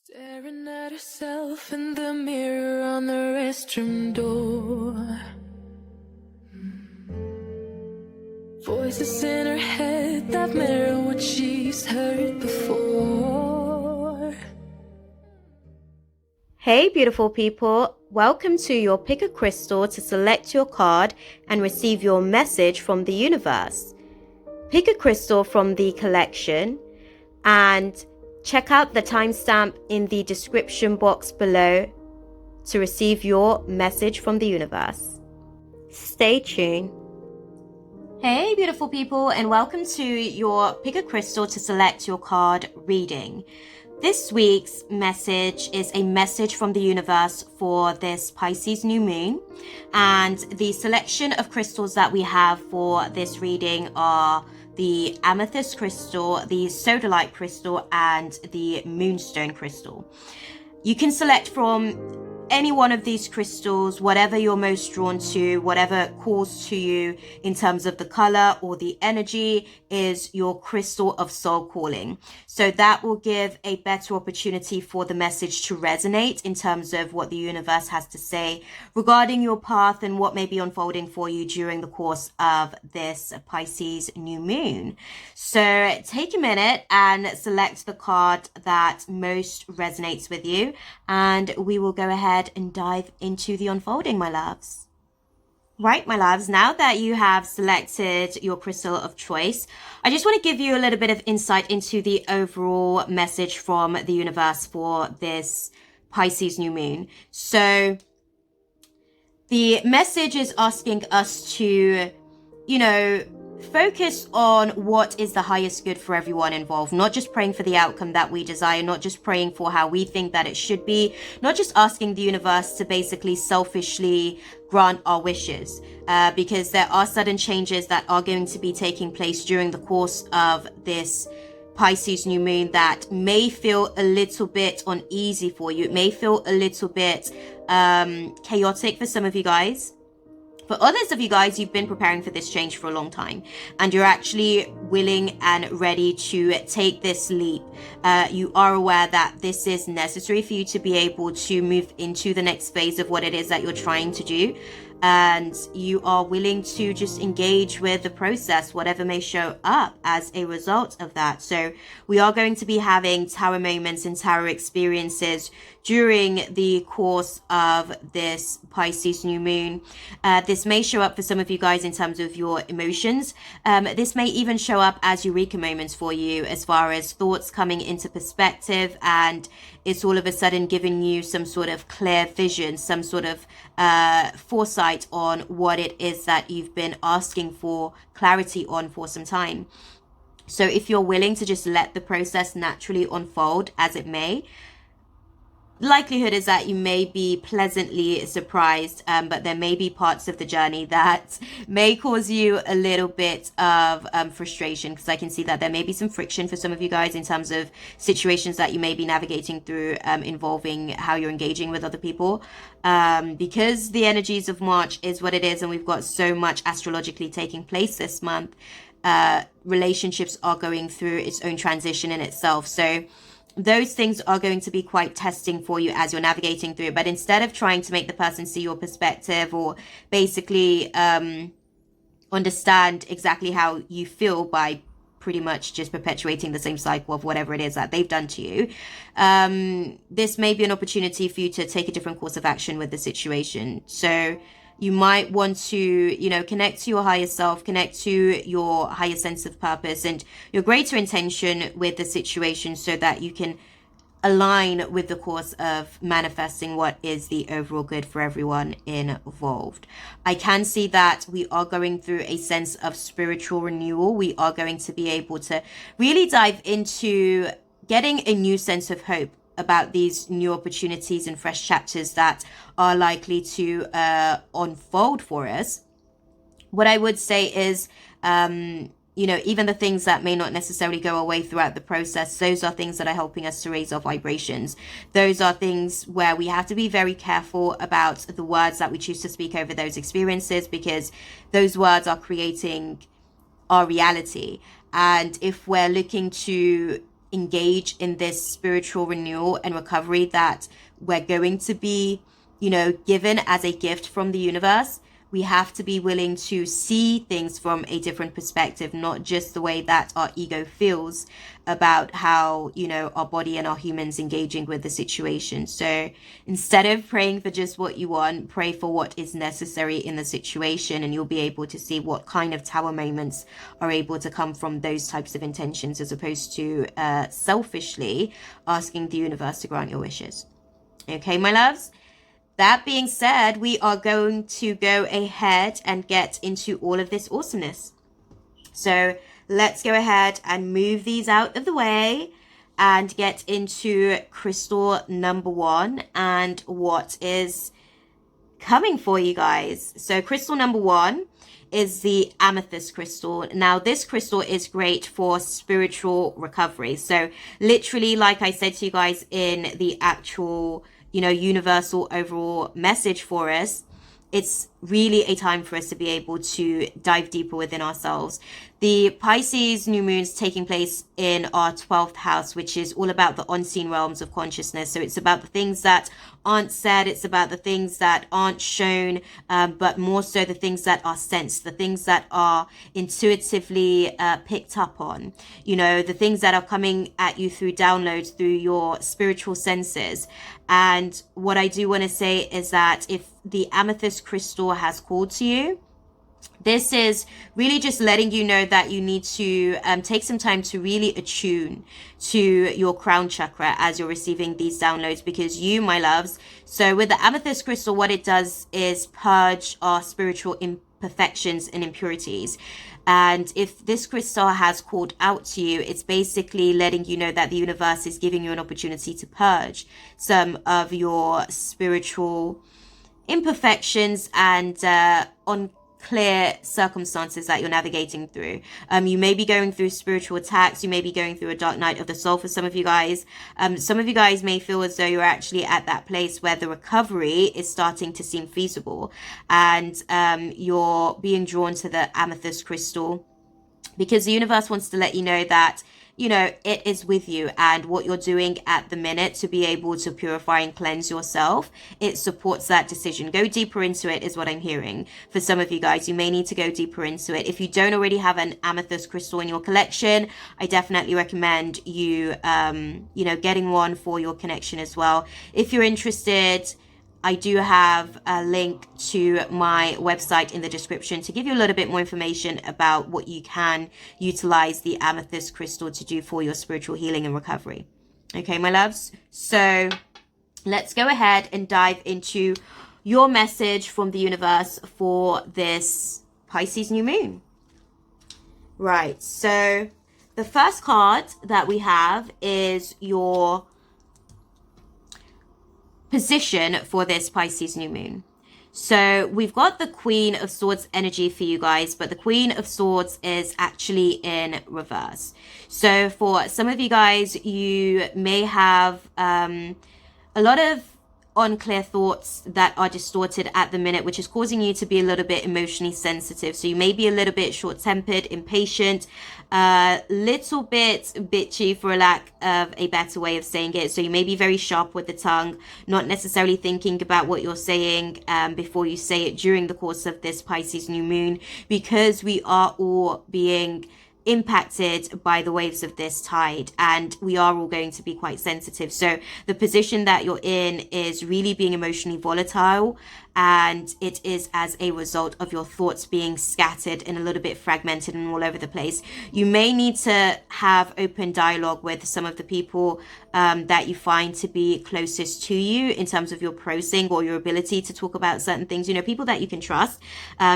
Staring at herself in the mirror on the restroom door. Voices in her head that mirror what she's heard before. Hey beautiful people, welcome to your Pick a Crystal to select your card and receive your message from the universe. Pick a crystal from the collection and check out the timestamp in the description box below to receive your message from the universe. Stay tuned. Hey beautiful people, and welcome to your Pick a Crystal to select your card reading. This week's message is a message from the universe for this Pisces New Moon, and the selection of crystals that we have for this reading are the Amethyst Crystal, the Sodalite Crystal, and the Moonstone Crystal. You can select from any one of these crystals, whatever you're most drawn to, whatever calls to you in terms of the color or the energy is your crystal of soul calling. So that will give a better opportunity for the message to resonate in terms of what the universe has to say regarding your path and what may be unfolding for you during the course of this Pisces new moon. So take a minute and select the card that most resonates with you, and we will go ahead and dive into the unfolding, my loves. Right, my loves, now that you have selected your crystal of choice, I just want to give you a little bit of insight into the overall message from the universe for this Pisces new moon. So the message is asking us to, focus on what is the highest good for everyone involved, not just praying for the outcome that we desire, not just praying for how we think that it should be, not just asking the universe to basically selfishly grant our wishes, because there are sudden changes that are going to be taking place during the course of this Pisces new moon that may feel a little bit uneasy for you. It may feel a little bit chaotic for some of you guys. For others of you guys, you've been preparing for this change for a long time, and you're actually willing and ready to take this leap. You are aware that this is necessary for you to be able to move into the next phase of what it is that you're trying to do. And you are willing to just engage with the process, whatever may show up as a result of that. So we are going to be having tower moments and tower experiences during the course of this Pisces new moon. This may show up for some of you guys in terms of your emotions. This may even show up as eureka moments for you, as far as thoughts coming into perspective, and it's all of a sudden giving you some sort of clear vision, some sort of foresight on what it is that you've been asking for clarity on for some time. So if you're willing to just let the process naturally unfold as it may, likelihood is that you may be pleasantly surprised, but there may be parts of the journey that may cause you a little bit of frustration, because I can see that there may be some friction for some of you guys in terms of situations that you may be navigating through involving how you're engaging with other people, because the energies of March is what it is, and we've got so much astrologically taking place this month. Relationships are going through its own transition in itself, so those things are going to be quite testing for you as you're navigating through. But instead of trying to make the person see your perspective or basically understand exactly how you feel by pretty much just perpetuating the same cycle of whatever it is that they've done to you, this may be an opportunity for you to take a different course of action with the situation. So you might want to, connect to your higher self, connect to your higher sense of purpose and your greater intention with the situation, so that you can align with the course of manifesting what is the overall good for everyone involved. I can see that we are going through a sense of spiritual renewal. We are going to be able to really dive into getting a new sense of hope about these new opportunities and fresh chapters that are likely to unfold for us. What I would say is, even the things that may not necessarily go away throughout the process, those are things that are helping us to raise our vibrations. Those are things where we have to be very careful about the words that we choose to speak over those experiences, because those words are creating our reality. And if we're looking to engage in this spiritual renewal and recovery that we're going to be, you know, given as a gift from the universe, we have to be willing to see things from a different perspective, not just the way that our ego feels about how, you know, our body and our humans engaging with the situation. So instead of praying for just what you want, pray for what is necessary in the situation, and you'll be able to see what kind of tower moments are able to come from those types of intentions, as opposed to selfishly asking the universe to grant your wishes. Okay, my loves? That being said, we are going to go ahead and get into all of this awesomeness. So let's go ahead and move these out of the way and get into crystal number 1 and what is coming for you guys. So crystal number 1 is the Amethyst Crystal. Now, this crystal is great for spiritual recovery. So literally, like I said to you guys in the actual, you know, universal overall message for us, it's really a time for us to be able to dive deeper within ourselves. The Pisces New Moon is taking place in our 12th house, which is all about the unseen realms of consciousness. So it's about the things that aren't said, it's about the things that aren't shown, but more so the things that are sensed, the things that are intuitively picked up on, you know, the things that are coming at you through downloads, through your spiritual senses. And what I do want to say is that if the Amethyst Crystal has called to you, this is really just letting you know that you need to take some time to really attune to your crown chakra as you're receiving these downloads, because you, my loves, so with the Amethyst Crystal, what it does is purge our spiritual imperfections and impurities. And if this crystal has called out to you, it's basically letting you know that the universe is giving you an opportunity to purge some of your spiritual imperfections and unclear circumstances that you're navigating through. You may be going through spiritual attacks. You may be going through a dark night of the soul for some of you guys. Some of you guys may feel as though you're actually at that place where the recovery is starting to seem feasible, and you're being drawn to the Amethyst Crystal because the universe wants to let you know that, you know, it is with you, and what you're doing at the minute to be able to purify and cleanse yourself, it supports that decision. Go deeper into it is what I'm hearing. For some of you guys, you may need to go deeper into it. If you don't already have an amethyst crystal in your collection, I definitely recommend you, you know, getting one for your connection as well. If you're interested, I do have a link to my website in the description to give you a little bit more information about what you can utilize the amethyst crystal to do for your spiritual healing and recovery. Okay, my loves. So let's go ahead and dive into your message from the universe for this Pisces new moon. Right. So the first card that we have is your position for this Pisces new moon. So we've got the Queen of Swords energy for you guys, but the Queen of Swords is actually in reverse. So for some of you guys, you may have a lot of unclear thoughts that are distorted at the minute, which is causing you to be a little bit emotionally sensitive. So you may be a little bit short-tempered, impatient, little bit bitchy, for a lack of a better way of saying it. So you may be very sharp with the tongue, not necessarily thinking about what you're saying before you say it during the course of this Pisces new moon, because we are all being impacted by the waves of this tide, and we are all going to be quite sensitive. So the position that you're in is really being emotionally volatile, and it is as a result of your thoughts being scattered and a little bit fragmented and all over the place. You may need to have open dialogue with some of the people that you find to be closest to you in terms of your prosing or your ability to talk about certain things, you know, people that you can trust,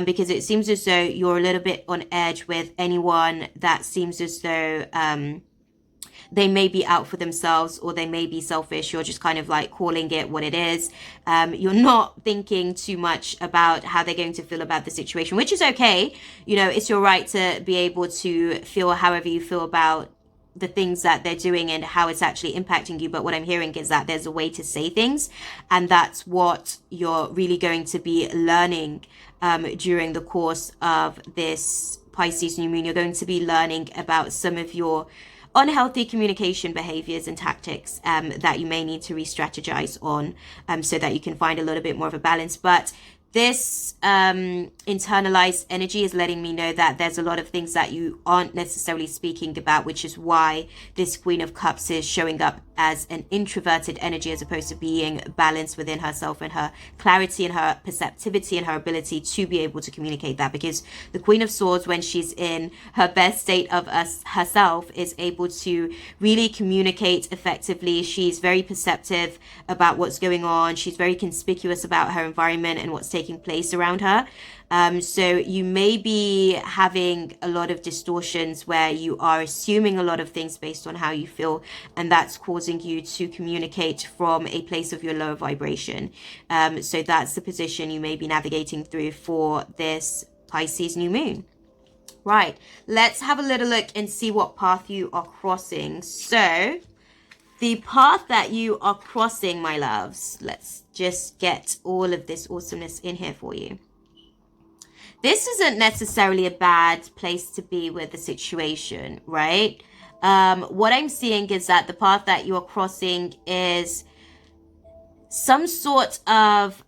because it seems as though you're a little bit on edge with anyone that seems as though they may be out for themselves, or they may be selfish. You're just kind of like calling it what it is. You're not thinking too much about how they're going to feel about the situation, which is okay. You know, it's your right to be able to feel however you feel about the things that they're doing and how it's actually impacting you. But what I'm hearing is that there's a way to say things, and that's what you're really going to be learning during the course of this Pisces new moon. You're going to be learning about some of your unhealthy communication behaviors and tactics that you may need to re-strategize on, so that you can find a little bit more of a balance. But this internalized energy is letting me know that there's a lot of things that you aren't necessarily speaking about, which is why this Queen of Cups is showing up as an introverted energy as opposed to being balanced within herself and her clarity and her perceptivity and her ability to be able to communicate that. Because the Queen of Swords, when she's in her best state of herself, is able to really communicate effectively. She's very perceptive about what's going on. She's very conspicuous about her environment and what's taking place around her. So you may be having a lot of distortions where you are assuming a lot of things based on how you feel, and that's causing you to communicate from a place of your lower vibration. So that's the position you may be navigating through for this Pisces new moon. Right, let's have a little look and see what path you are crossing. So the path that you are crossing, my loves, let's just get all of this awesomeness in here for you. This isn't necessarily a bad place to be with the situation, right? What I'm seeing is that the path that you're crossing is some sort of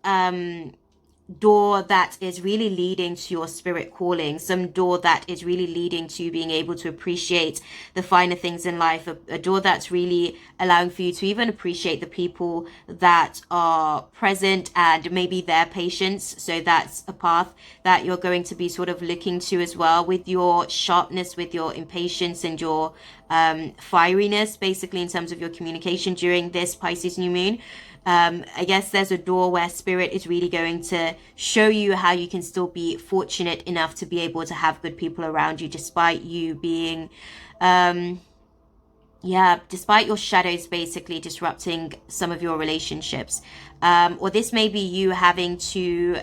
door that is really leading to your spirit calling, some door that is really leading to being able to appreciate the finer things in life, a door that's really allowing for you to even appreciate the people that are present and maybe their patience. So that's a path that you're going to be sort of looking to as well, with your sharpness, with your impatience and your fieriness, basically, in terms of your communication during this Pisces new moon. I guess there's a door where spirit is really going to show you how you can still be fortunate enough to be able to have good people around you, despite you being, despite your shadows basically disrupting some of your relationships. Or this may be you having to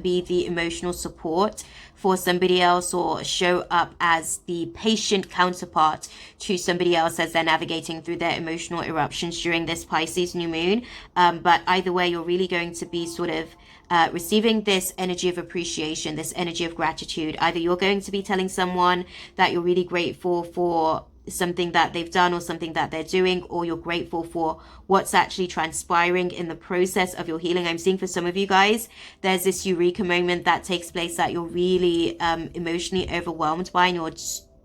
be the emotional support for somebody else, or show up as the patient counterpart to somebody else as they're navigating through their emotional eruptions during this Pisces new moon. But either way, you're really going to be sort of receiving this energy of appreciation, this energy of gratitude. Either you're going to be telling someone that you're really grateful for something that they've done or something that they're doing, or you're grateful for what's actually transpiring in the process of your healing. I'm seeing for some of you guys, there's this eureka moment that takes place that you're really emotionally overwhelmed by, and you're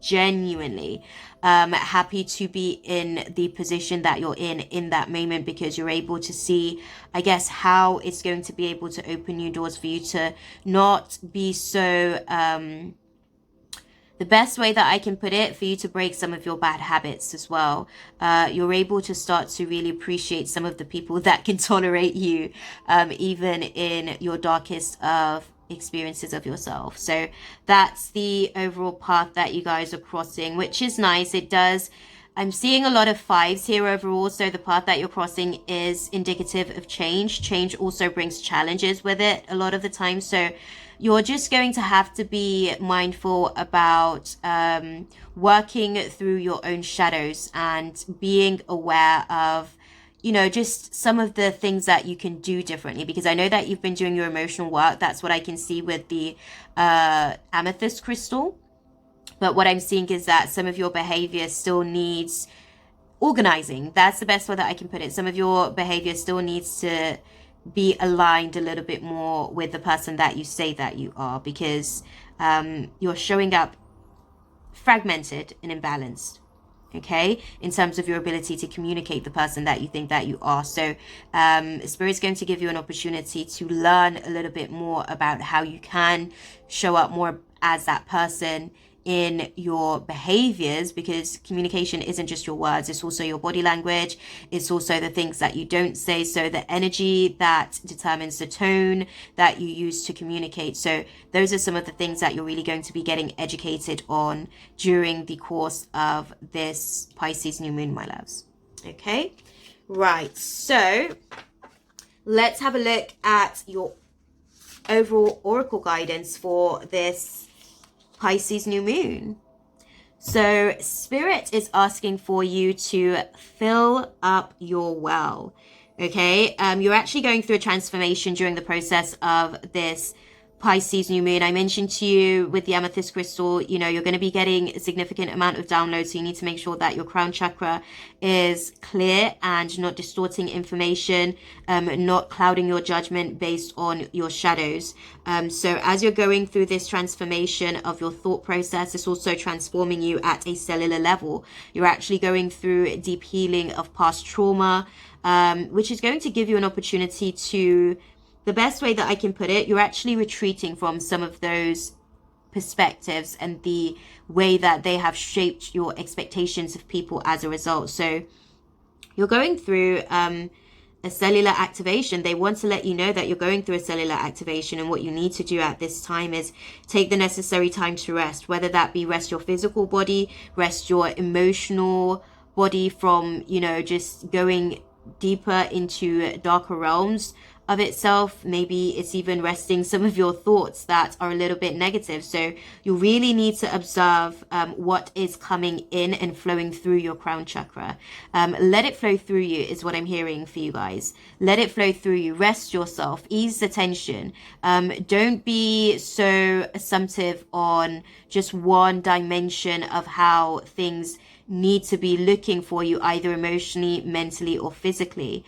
genuinely happy to be in the position that you're in that moment, because you're able to see, I guess, how it's going to be able to open new doors for you to not be so the best way that I can put it, for you to break some of your bad habits as well. You're able to start to really appreciate some of the people that can tolerate you, even in your darkest of experiences of yourself. So that's the overall path that you guys are crossing, which is nice. I'm seeing a lot of fives here overall, so the path that you're crossing is indicative of change. Change also brings challenges with it a lot of the time, so you're just going to have to be mindful about working through your own shadows and being aware of, just some of the things that you can do differently, because I know that you've been doing your emotional work. That's what I can see with the Amethyst Crystal. But what I'm seeing is that some of your behavior still needs organizing. That's the best way that I can put it. Some of your behavior still needs to be aligned a little bit more with the person that you say that you are, because you're showing up fragmented and imbalanced, okay, in terms of your ability to communicate the person that you think that you are. So Spirit's going to give you an opportunity to learn a little bit more about how you can show up more as that person in your behaviors, because communication isn't just your words, it's also your body language, it's also the things that you don't say, so the energy that determines the tone that you use to communicate. So those are some of the things that you're really going to be getting educated on during the course of this Pisces new moon, my loves. Okay, right, so let's have a look at your overall oracle guidance for this Pisces new moon. So Spirit is asking for you to fill up your well. Okay, you're actually going through a transformation during the process of this Pisces New Moon, I mentioned to you with the Amethyst Crystal, you know, you're going to be getting a significant amount of downloads. So you need to make sure that your crown chakra is clear and not distorting information, not clouding your judgment based on your shadows. So as you're going through this transformation of your thought process, it's also transforming you at a cellular level. You're actually going through deep healing of past trauma, which is going to give you an opportunity to, the best way that I can put it, you're actually retreating from some of those perspectives and the way that they have shaped your expectations of people as a result. So you're going through a cellular activation. They want to let you know that you're going through a cellular activation, and what you need to do at this time is take the necessary time to rest, whether that be rest your physical body, rest your emotional body from, you know, just going deeper into darker realms of itself. Maybe it's even resting some of your thoughts that are a little bit negative. So you really need to observe what is coming in and flowing through your crown chakra. Let it flow through you is what I'm hearing for you guys. Let it flow through you. Rest yourself. Ease the tension. Don't be so assumptive on just one dimension of how things need to be looking for you, either emotionally, mentally, or physically.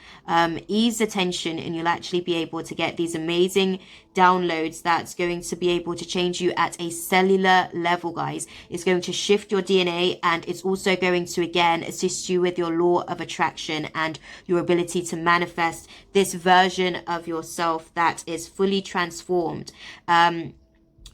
Ease the tension, and you'll actually be able to get these amazing downloads that's going to be able to change you at a cellular level, guys. It's going to shift your DNA, and it's also going to, again, assist you with your law of attraction and your ability to manifest this version of yourself that is fully transformed.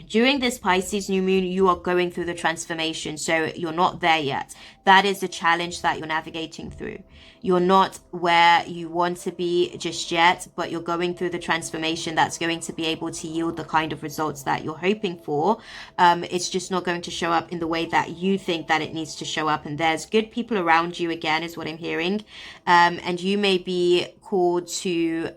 During this Pisces new moon, you are going through the transformation, so you're not there yet. That is the challenge that you're navigating through. You're not where you want to be just yet, but you're going through the transformation that's going to be able to yield the kind of results that you're hoping for. It's just not going to show up in the way that you think that it needs to show up. And there's good people around you, again, is what I'm hearing. And you may be called to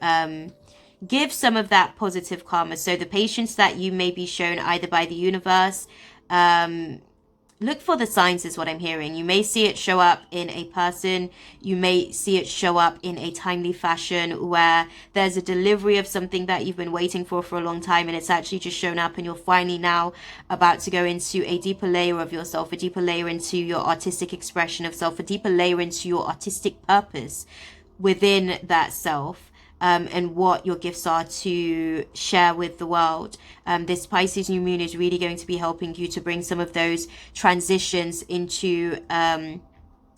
give some of that positive karma. So the patience that you may be shown either by the universe, look for the signs is what I'm hearing. You may see it show up in a person. You may see it show up in a timely fashion where there's a delivery of something that you've been waiting for a long time, and it's actually just shown up, and you're finally now about to go into a deeper layer of yourself, a deeper layer into your artistic expression of self, a deeper layer into your artistic purpose within that self. And what your gifts are to share with the world. This Pisces new moon is really going to be helping you to bring some of those transitions into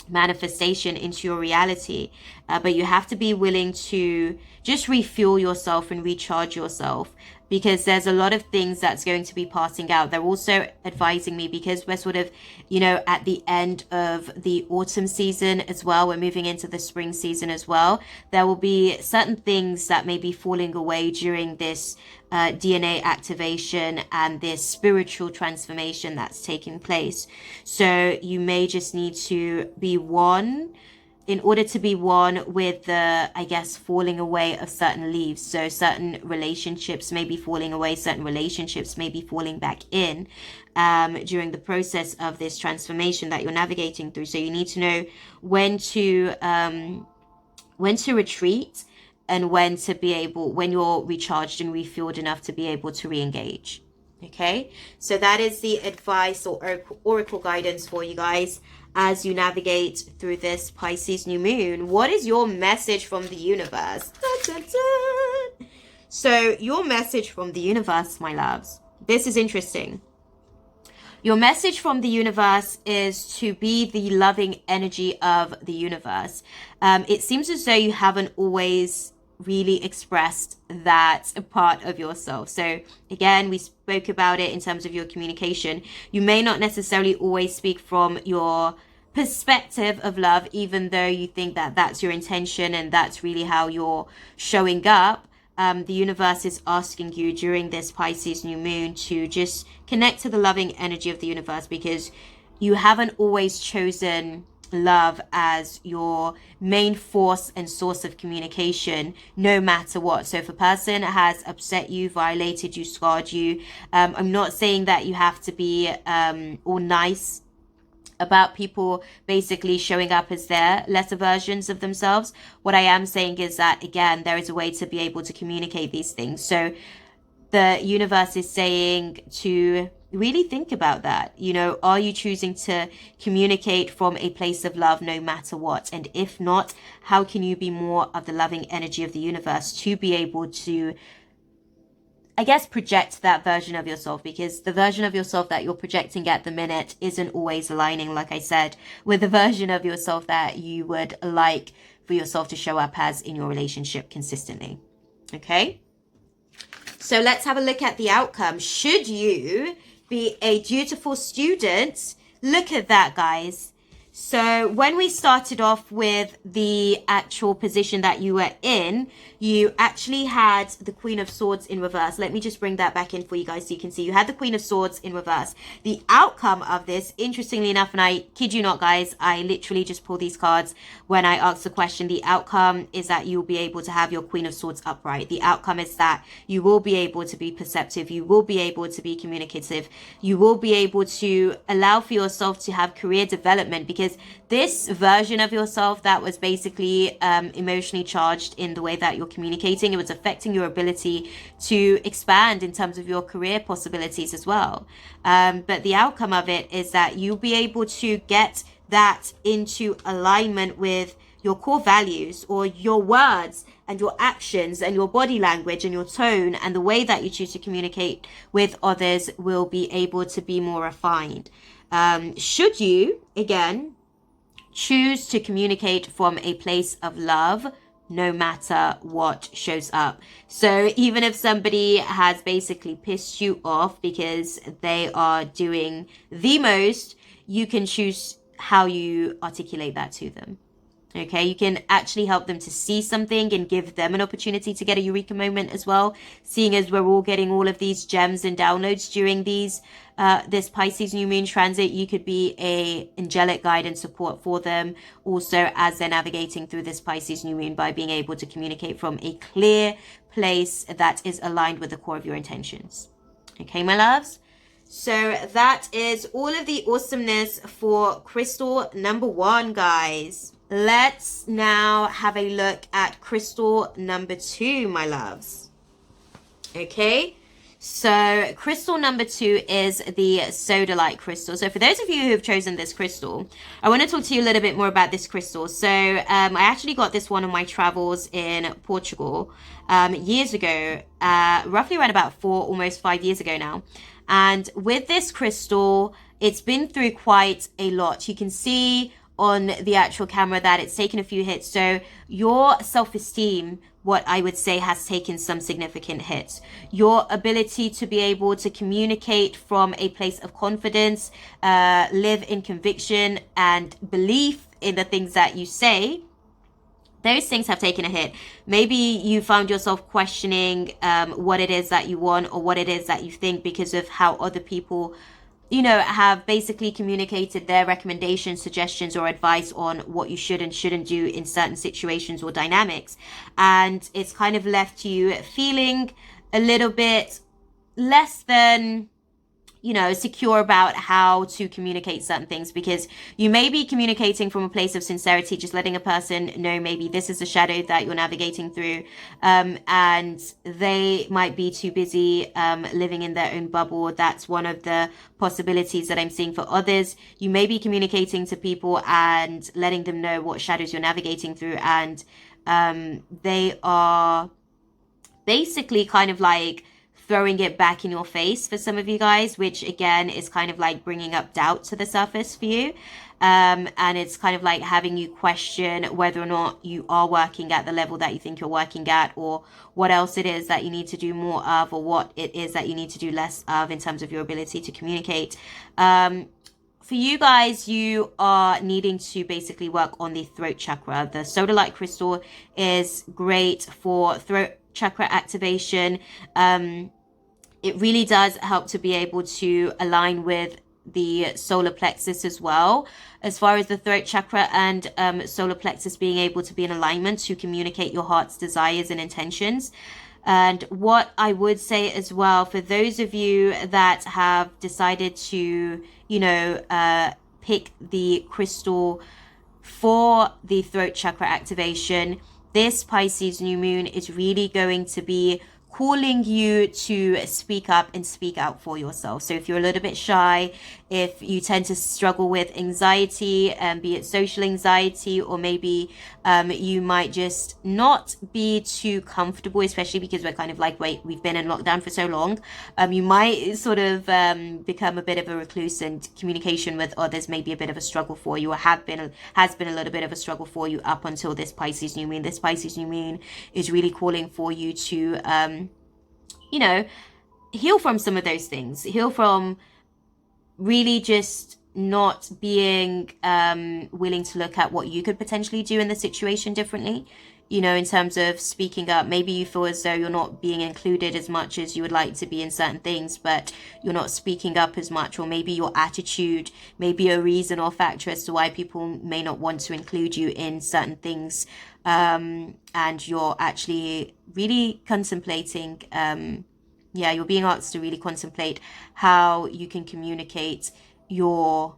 manifestation, into your reality. But you have to be willing to just refuel yourself and recharge yourself, because there's a lot of things that's going to be passing out. They're also advising me, because we're sort of, you know, at the end of the autumn season as well. We're moving into the spring season as well. There will be certain things that may be falling away during this DNA activation and this spiritual transformation that's taking place. So you may just need to be one, in order to be one with the, I guess, falling away of certain leaves. So certain relationships may be falling away, certain relationships may be falling back in during the process of this transformation that you're navigating through. So you need to know when to retreat, and when to be able, when you're recharged and refueled enough to be able to re-engage. Okay, so that is the advice or oracle guidance for you guys as you navigate through this Pisces new moon. What is your message from the universe? Dun, dun, dun. So your message from the universe, my loves, this is interesting. Your message from the universe is to be the loving energy of the universe. It seems as though you haven't always really expressed that part of yourself. So again, we spoke about it in terms of your communication. You may not necessarily always speak from your perspective of love, even though you think that that's your intention and that's really how you're showing up. The universe is asking you during this Pisces new moon to just connect to the loving energy of the universe, because you haven't always chosen love as your main force and source of communication, no matter what. So if a person has upset you, violated you, scarred you, I'm not saying that you have to be all nice about people basically showing up as their lesser versions of themselves. What I am saying is that, again, there is a way to be able to communicate these things. So the universe is saying to really think about that. You know, are you choosing to communicate from a place of love no matter what? And if not, how can you be more of the loving energy of the universe to be able to, I guess, project that version of yourself? Because the version of yourself that you're projecting at the minute isn't always aligning, like I said, with the version of yourself that you would like for yourself to show up as in your relationship consistently. Okay? So let's have a look at the outcome. Should you be a dutiful student? Look at that, guys. So when we started off with the actual position that you were in, you actually had the Queen of Swords in reverse. Let me just bring that back in for you guys so you can see. You had the Queen of Swords in reverse. The outcome of this, interestingly enough, and I kid you not, guys, I literally just pulled these cards when I asked the question. The outcome is that you'll be able to have your Queen of Swords upright. The outcome is that you will be able to be perceptive. You will be able to be communicative. You will be able to allow for yourself to have career development, because this version of yourself that was basically emotionally charged in the way that you're communicating, it was affecting your ability to expand in terms of your career possibilities as well. But the outcome of it is that you'll be able to get that into alignment with your core values, or your words and your actions and your body language and your tone, and the way that you choose to communicate with others will be able to be more refined. Should you, again, choose to communicate from a place of love, no matter what shows up. So even if somebody has basically pissed you off because they are doing the most, you can choose how you articulate that to them. Okay, you can actually help them to see something and give them an opportunity to get a eureka moment as well. Seeing as we're all getting all of these gems and downloads during this Pisces New Moon transit, you could be a angelic guide and support for them also as they're navigating through this Pisces New Moon, by being able to communicate from a clear place that is aligned with the core of your intentions. Okay, my loves? So that is all of the awesomeness for crystal number 1, guys. Let's now have a look at crystal number 2, my loves. Okay, so crystal number 2 is the sodalite crystal. So for those of you who have chosen this crystal, I want to talk to you a little bit more about this crystal. So I actually got this one on my travels in Portugal years ago, roughly around about 4, almost 5 years ago now. And with this crystal, it's been through quite a lot. You can see on the actual camera that it's taken a few hits. So your self-esteem, what I would say, has taken some significant hits. Your ability to be able to communicate from a place of confidence, live in conviction and belief in the things that you say, those things have taken a hit. Maybe you found yourself questioning what it is that you want, or what it is that you think, because of how other people, you know, have basically communicated their recommendations, suggestions, or advice on what you should and shouldn't do in certain situations or dynamics. And it's kind of left you feeling a little bit less than, you know, secure about how to communicate certain things, because you may be communicating from a place of sincerity, just letting a person know maybe this is a shadow that you're navigating through, and they might be too busy living in their own bubble. That's one of the possibilities that I'm seeing for others. You may be communicating to people and letting them know what shadows you're navigating through, and they are basically kind of like throwing it back in your face for some of you guys, which again is kind of like bringing up doubt to the surface for you. And it's kind of like having you question whether or not you are working at the level that you think you're working at, or what else it is that you need to do more of, or what it is that you need to do less of in terms of your ability to communicate. For you guys, you are needing to basically work on the throat chakra. The sodalite crystal is great for throat chakra activation. It really does help to be able to align with the solar plexus as well, as far as the throat chakra and solar plexus being able to be in alignment to communicate your heart's desires and intentions. And what I would say as well, for those of you that have decided to, you know, pick the crystal for the throat chakra activation, this Pisces new moon is really going to be calling you to speak up and speak out for yourself. So if you're a little bit shy, if you tend to struggle with anxiety, be it social anxiety, or maybe you might just not be too comfortable, especially because we're kind of like, wait, we've been in lockdown for so long. You might sort of become a bit of a recluse, and communication with others may be a bit of a struggle for you, or has been a little bit of a struggle for you up until this Pisces new moon. This Pisces new moon is really calling for you to heal from some of those things, heal from really just not being willing to look at what you could potentially do in the situation differently, in terms of speaking up. Maybe you feel as though you're not being included as much as you would like to be in certain things, but you're not speaking up as much, or maybe your attitude may be a reason or factor as to why people may not want to include you in certain things, and you're actually really contemplating, you're being asked to really contemplate how you can communicate your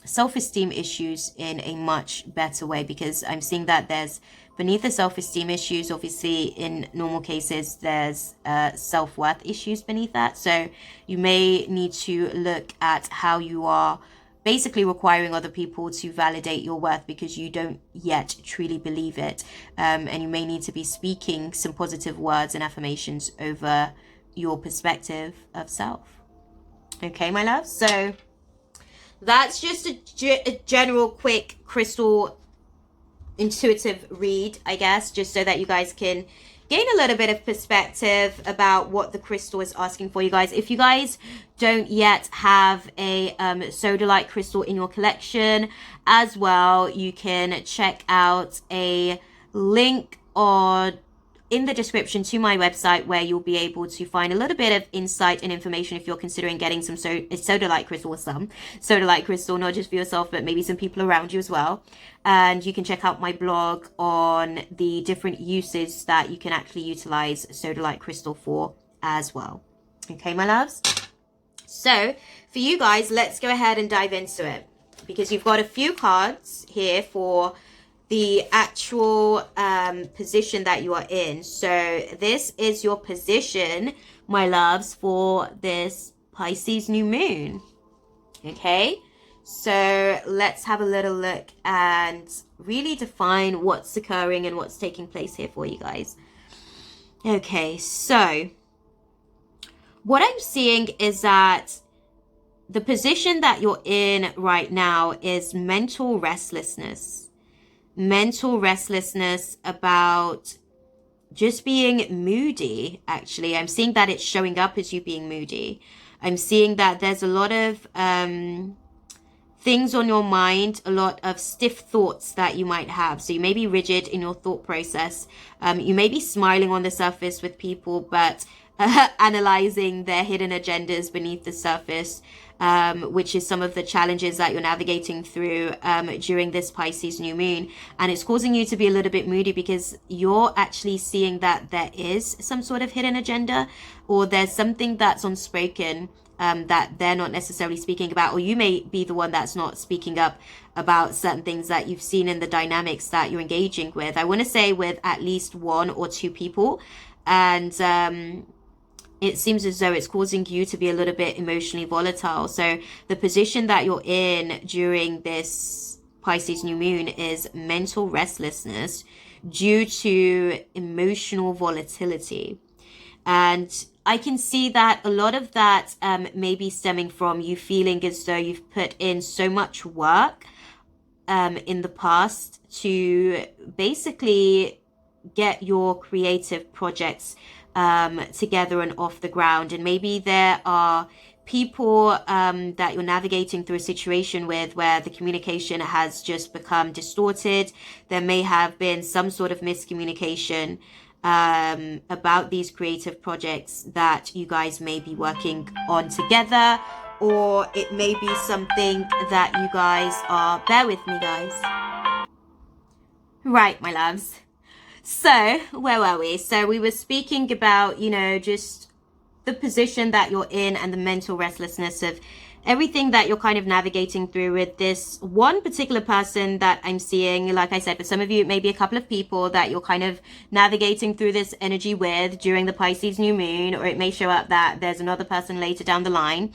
self-esteem issues in a much better way, because I'm seeing that there's beneath the self-esteem issues, obviously in normal cases, there's self-worth issues beneath that. So you may need to look at how you are basically requiring other people to validate your worth because you don't yet truly believe it. And you may need to be speaking some positive words and affirmations over your perspective of self. Okay, my love? So that's just a general quick crystal intuitive read, I guess, just so that you guys can gain a little bit of perspective about what the crystal is asking for you guys. If you guys don't yet have a sodalite crystal in your collection as well, you can check out a link in the description to my website, where you'll be able to find a little bit of insight and information if you're considering getting some sodalite crystal, or some sodalite crystal, not just for yourself, but maybe some people around you as well. And you can check out my blog on the different uses that you can actually utilize sodalite crystal for as well. Okay, my loves? So for you guys, let's go ahead and dive into it, because you've got a few cards here for the actual position that you are in. So this is your position, my loves, for this Pisces new moon. Okay, so let's have a little look and really define what's occurring and what's taking place here for you guys. Okay, so what I'm seeing is that the position that you're in right now is mental restlessness. Mental restlessness about just being moody. Actually, I'm seeing that it's showing up as you being moody. I'm seeing that there's a lot of things on your mind, a lot of stiff thoughts that you might have. So you may be rigid in your thought process. You may be smiling on the surface with people, but analyzing their hidden agendas beneath the surface, which is some of the challenges that you're navigating through during this Pisces new moon. And it's causing you to be a little bit moody because you're actually seeing that there is some sort of hidden agenda, or there's something that's unspoken that they're not necessarily speaking about, or you may be the one that's not speaking up about certain things that you've seen in the dynamics that you're engaging with. I want to say with at least one or two people. And it seems as though it's causing you to be a little bit emotionally volatile. So the position that you're in during this Pisces new moon is mental restlessness due to emotional volatility. And I can see that a lot of that may be stemming from you feeling as though you've put in so much work in the past to basically get your creative projects together and off the ground. And maybe there are people that you're navigating through a situation with where the communication has just become distorted. There may have been some sort of miscommunication about these creative projects that you guys may be working on together, or it may be something that you guys are, bear with me guys. Right, my loves. So where were we? So we were speaking about, just the position that you're in and the mental restlessness of everything that you're kind of navigating through with this one particular person that I'm seeing. Like I said, for some of you, it may be a couple of people that you're kind of navigating through this energy with during the Pisces new moon, or it may show up that there's another person later down the line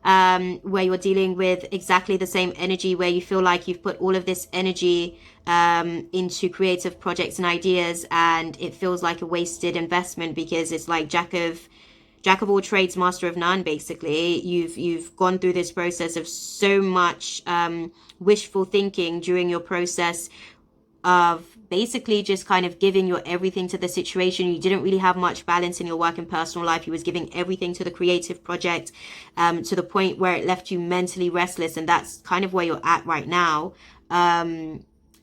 where you're dealing with exactly the same energy, where you feel like you've put all of this energy into creative projects and ideas, and it feels like a wasted investment because it's like jack of all trades, master of none. Basically, you've gone through this process of so much wishful thinking during your process of basically just kind of giving your everything to the situation. You didn't really have much balance in your work and personal life. You was giving everything to the creative project to the point where it left you mentally restless, and that's kind of where you're at right now.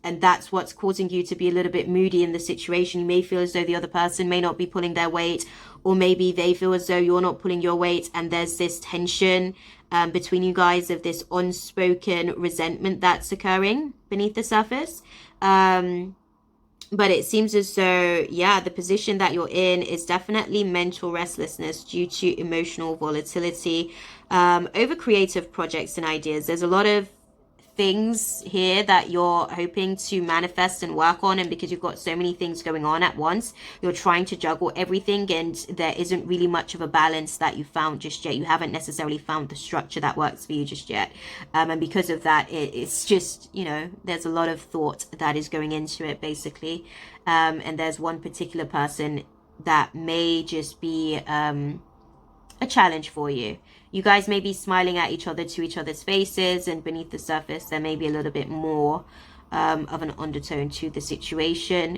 And that's what's causing you to be a little bit moody in the situation. You may feel as though the other person may not be pulling their weight, or maybe they feel as though you're not pulling your weight, and there's this tension between you guys of this unspoken resentment that's occurring beneath the surface. But it seems as though, yeah, the position that you're in is definitely mental restlessness due to emotional volatility over creative projects and ideas. There's a lot of things here that you're hoping to manifest and work on, and because you've got so many things going on at once, you're trying to juggle everything, and there isn't really much of a balance that you found just yet. You haven't necessarily found the structure that works for you just yet, and because of that, it's just, you know, there's a lot of thought that is going into it basically, and there's one particular person that may just be a challenge for you. You guys may be smiling at each other to each other's faces, and beneath the surface there may be a little bit more of an undertone to the situation.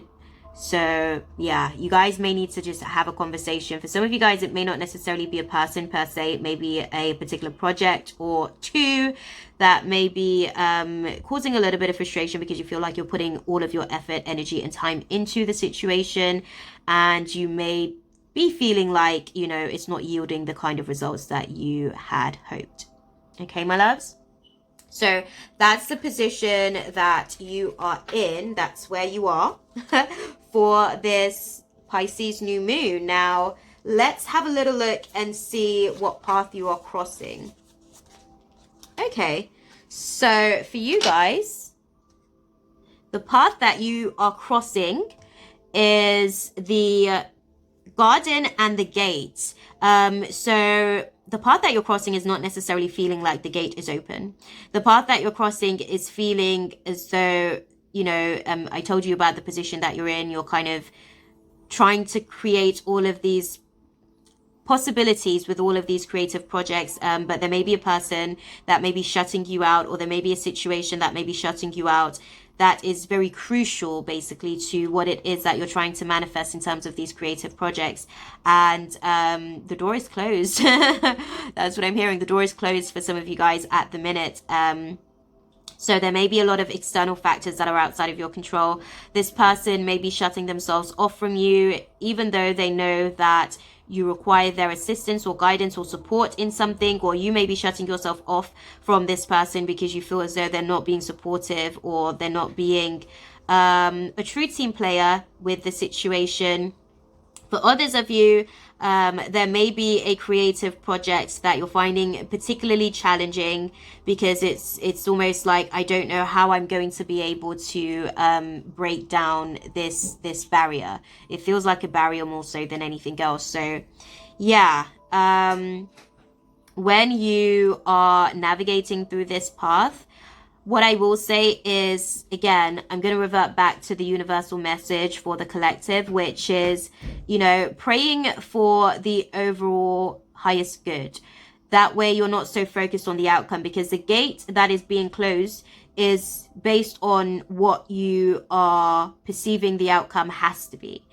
So yeah, you guys may need to just have a conversation. For some of you guys, it may not necessarily be a person per se. It may be a particular project or two that may be causing a little bit of frustration because you feel like you're putting all of your effort, energy, and time into the situation, and you may be feeling like, you know, it's not yielding the kind of results that you had hoped. Okay, my loves? So that's the position that you are in. That's where you are for this Pisces new moon. Now, let's have a little look and see what path you are crossing. Okay, so for you guys, the path that you are crossing is the garden and the gate. So the path that you're crossing is not necessarily feeling like the gate is open. The path that you're crossing is feeling as though, you know, I told you about the position that you're in. You're kind of trying to create all of these possibilities with all of these creative projects, but there may be a person that may be shutting you out, or there may be a situation that may be shutting you out that is very crucial basically to what it is that you're trying to manifest in terms of these creative projects. And the door is closed. That's what I'm hearing. The door is closed for some of you guys at the minute. So there may be a lot of external factors that are outside of your control. This person may be shutting themselves off from you, even though they know that you require their assistance or guidance or support in something, or you may be shutting yourself off from this person because you feel as though they're not being supportive, or they're not being a true team player with the situation. For others of you, there may be a creative project that you're finding particularly challenging because it's almost like, I don't know how I'm going to be able to break down this barrier. It feels like a barrier more so than anything else. So yeah, when you are navigating through this path, what I will say is, again, I'm going to revert back to the universal message for the collective, which is, you know, praying for the overall highest good. That way you're not so focused on the outcome, because the gate that is being closed is based on what you are perceiving the outcome has to be.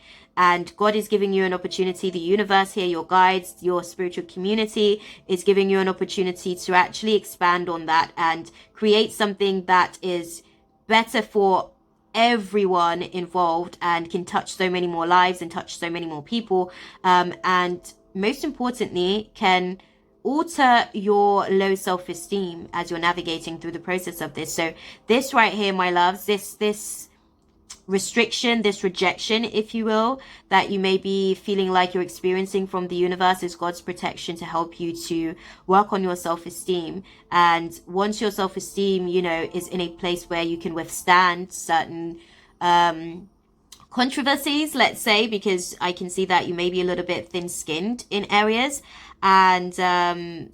And God is giving you an opportunity. The universe here, your guides, your spiritual community is giving you an opportunity to actually expand on that and create something that is better for everyone involved and can touch so many more lives and touch so many more people. And most importantly, can alter your low self-esteem as you're navigating through the process of this. So this right here, my loves, this restriction, this rejection, if you will, that you may be feeling like you're experiencing from the universe is God's protection to help you to work on your self-esteem. And once your self-esteem, you know, is in a place where you can withstand certain controversies, let's say, because I can see that you may be a little bit thin-skinned in areas, and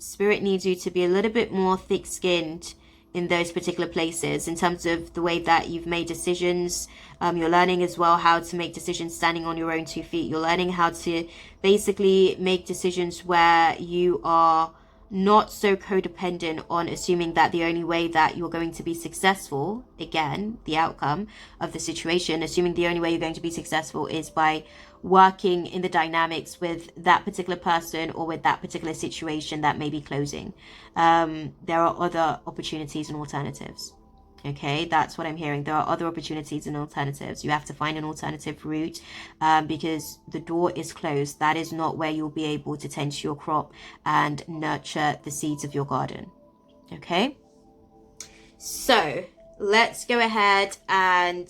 spirit needs you to be a little bit more thick-skinned in those particular places in terms of the way that you've made decisions. You're learning as well how to make decisions standing on your own 2 feet. You're learning how to basically make decisions where you are not so codependent on assuming that the only way that you're going to be successful, again, the outcome of the situation, assuming the only way you're going to be successful is by working in the dynamics with that particular person or with that particular situation that may be closing. There are other opportunities and alternatives. Okay, that's what I'm hearing. There are other opportunities and alternatives. You have to find an alternative route because the door is closed. That is not where you'll be able to tend to your crop and nurture the seeds of your garden. Okay, so let's go ahead and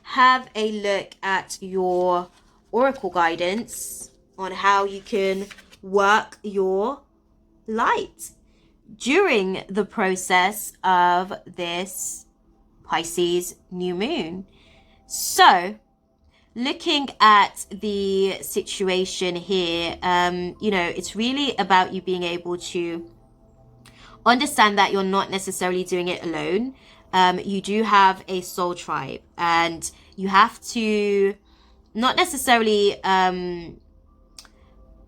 have a look at your oracle guidance on how you can work your light during the process of this Pisces new moon. So looking at the situation here, you know, it's really about you being able to understand that you're not necessarily doing it alone. You do have a soul tribe, and you have to not necessarily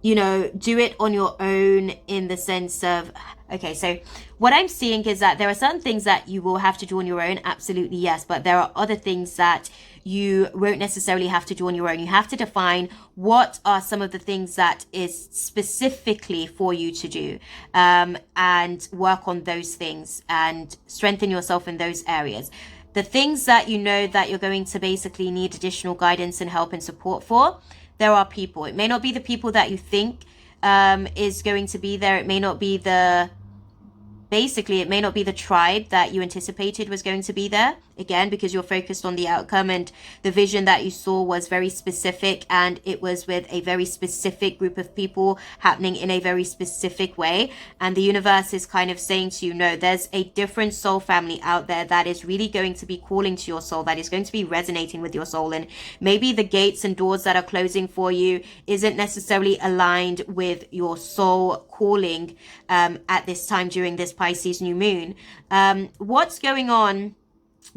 you know, do it on your own in the sense of, okay, so what I'm seeing is that there are certain things that you will have to do on your own, absolutely yes, but there are other things that you won't necessarily have to do on your own. You have to define what are some of the things that is specifically for you to do, and work on those things and strengthen yourself in those areas. The things that you know that you're going to basically need additional guidance and help and support for, there are people. It may not be the people that you think is going to be there. It may not be the tribe that you anticipated was going to be there. Again, because you're focused on the outcome and the vision that you saw was very specific, and it was with a very specific group of people happening in a very specific way. And the universe is kind of saying to you, no, there's a different soul family out there that is really going to be calling to your soul, that is going to be resonating with your soul. And maybe the gates and doors that are closing for you isn't necessarily aligned with your soul calling at this time during this Pisces new moon. What's going on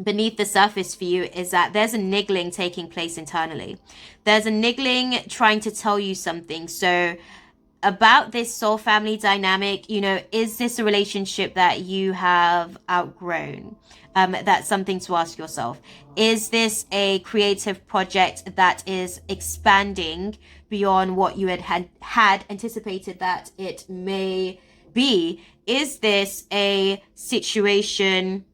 beneath the surface for you is that there's a niggling taking place internally. There's a niggling trying to tell you something. So about this soul family dynamic, you know, is this a relationship that you have outgrown? That's something to ask yourself. Is this a creative project that is expanding beyond what you had anticipated that it may be? Is this a situation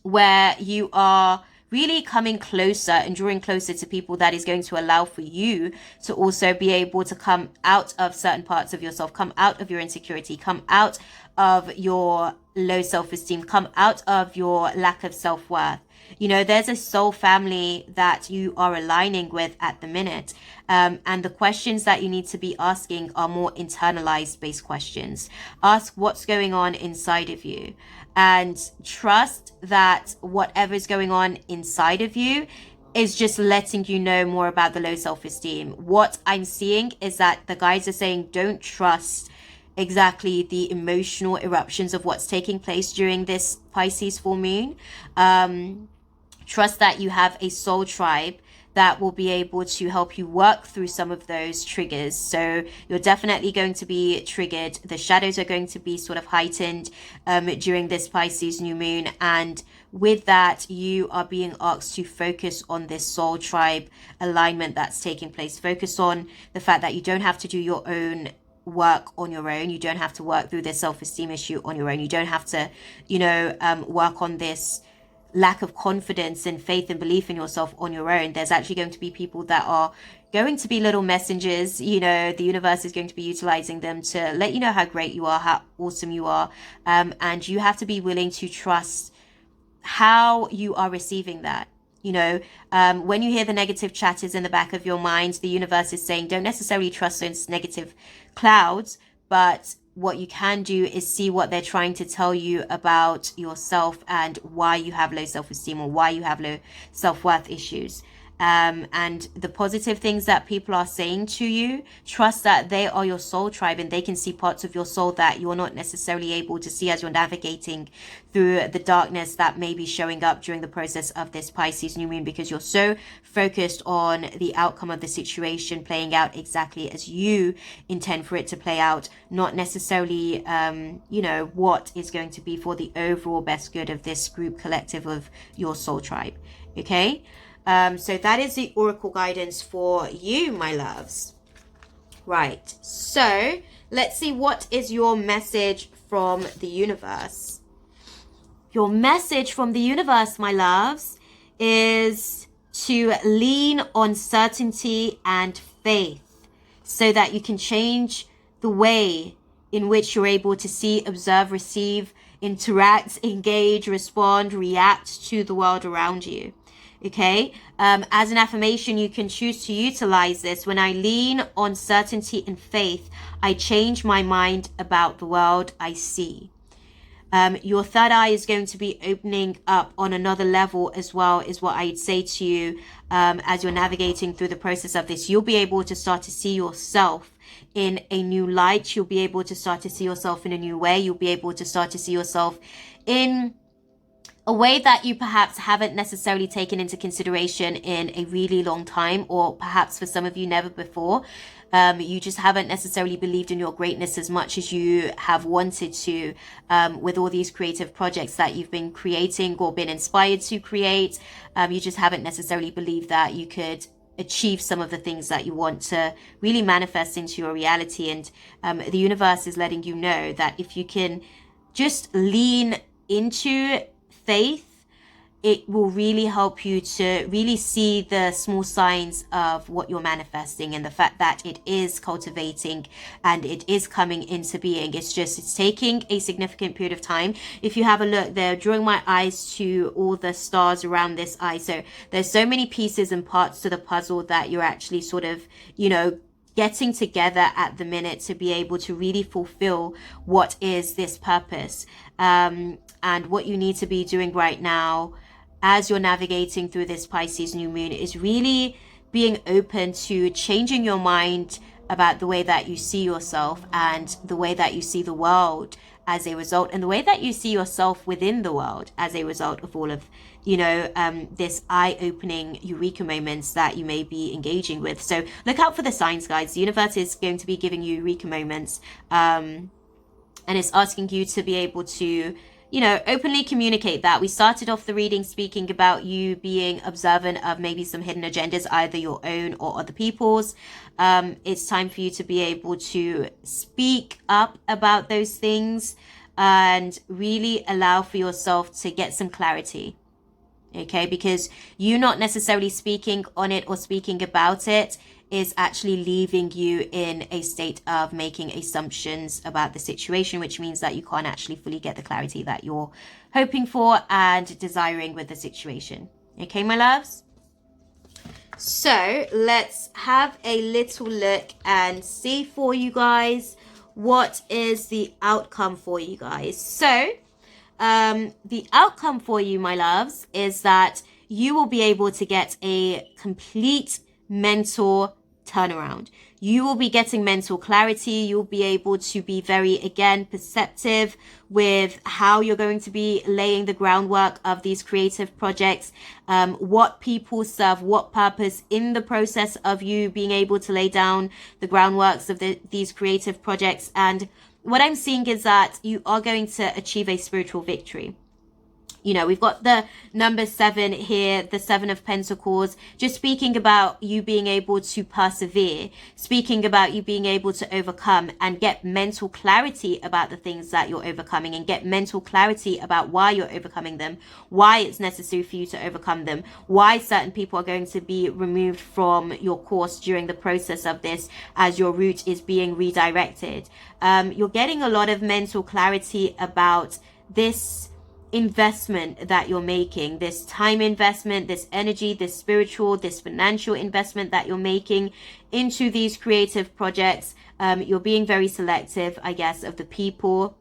where you are really coming closer and drawing closer to people that is going to allow for you to also be able to come out of certain parts of yourself, come out of your insecurity, come out of your low self-esteem, come out of your lack of self-worth? You know, there's a soul family that you are aligning with at the minute. And the questions that you need to be asking are more internalized based questions. Ask what's going on inside of you, and trust that whatever's going on inside of you is just letting you know more about the low self-esteem. What I'm seeing is that the guides are saying, don't trust exactly the emotional eruptions of what's taking place during this Pisces full moon. Trust that you have a soul tribe that will be able to help you work through some of those triggers. So you're definitely going to be triggered. The shadows are going to be sort of heightened during this Pisces new moon. And with that, you are being asked to focus on this soul tribe alignment that's taking place. Focus on the fact that you don't have to do your own work on your own. You don't have to work through this self-esteem issue on your own. You don't have to, you know, work on this lack of confidence and faith and belief in yourself on your own. There's actually going to be people that are going to be little messengers. You know, the universe is going to be utilizing them to let you know how great you are, how awesome you are. And you have to be willing to trust how you are receiving that. You know, when you hear the negative chatters in the back of your mind, the universe is saying don't necessarily trust those negative clouds, but what you can do is see what they're trying to tell you about yourself and why you have low self-esteem or why you have low self-worth issues. And the positive things that people are saying to you, trust that they are your soul tribe and they can see parts of your soul that you're not necessarily able to see as you're navigating through the darkness that may be showing up during the process of this Pisces new moon, because you're so focused on the outcome of the situation playing out exactly as you intend for it to play out, not necessarily, you know, what is going to be for the overall best good of this group collective of your soul tribe. Okay. So that is the oracle guidance for you, my loves. Right. So let's see, what is your message from the universe? Your message from the universe, my loves, is to lean on certainty and faith so that you can change the way in which you're able to see, observe, receive, interact, engage, respond, react to the world around you. Okay, as an affirmation, you can choose to utilize this. When I lean on certainty and faith, I change my mind about the world I see. Your third eye is going to be opening up on another level as well, is what I'd say to you. As you're navigating through the process of this, you'll be able to start to see yourself in a new light. You'll be able to start to see yourself in a new way. You'll be able to start to see yourself in a way that you perhaps haven't necessarily taken into consideration in a really long time, or perhaps for some of you never before. You just haven't necessarily believed in your greatness as much as you have wanted to, with all these creative projects that you've been creating or been inspired to create. You just haven't necessarily believed that you could achieve some of the things that you want to really manifest into your reality. And the universe is letting you know that if you can just lean into faith, it will really help you to really see the small signs of what you're manifesting and the fact that it is cultivating and it is coming into being. It's taking a significant period of time. If you have a look there, drawing my eyes to all the stars around this eye. So there's so many pieces and parts to the puzzle that you're actually sort of, you know, getting together at the minute to be able to really fulfill what is this purpose. And what you need to be doing right now as you're navigating through this Pisces new moon is really being open to changing your mind about the way that you see yourself and the way that you see the world as a result, and the way that you see yourself within the world as a result of all of, you know, this eye-opening eureka moments that you may be engaging with. So look out for the signs, guys. The universe is going to be giving you eureka moments, and it's asking you to be able to, you know, openly communicate that. We started off the reading speaking about you being observant of maybe some hidden agendas, either your own or other people's. It's time for you to be able to speak up about those things and really allow for yourself to get some clarity. Okay, because you not necessarily speaking on it or speaking about it is actually leaving you in a state of making assumptions about the situation, which means that you can't actually fully get the clarity that you're hoping for and desiring with the situation. Okay, my loves? So let's have a little look and see for you guys what is the outcome for you guys. So the outcome for you, my loves, is that you will be able to get a complete mental turnaround. You will be getting mental clarity. You'll be able to be very, again, perceptive with how you're going to be laying the groundwork of these creative projects, what people serve, what purpose in the process of you being able to lay down the groundworks of these creative projects. And what I'm seeing is that you are going to achieve a spiritual victory. You know, we've got the number 7 here, the 7 of Pentacles, just speaking about you being able to persevere, speaking about you being able to overcome and get mental clarity about the things that you're overcoming, and get mental clarity about why you're overcoming them, why it's necessary for you to overcome them, why certain people are going to be removed from your course during the process of this as your route is being redirected. You're getting a lot of mental clarity about this investment that you're making, this time investment, this energy, this spiritual, this financial investment that you're making into these creative projects. You're being very selective, I guess, of the people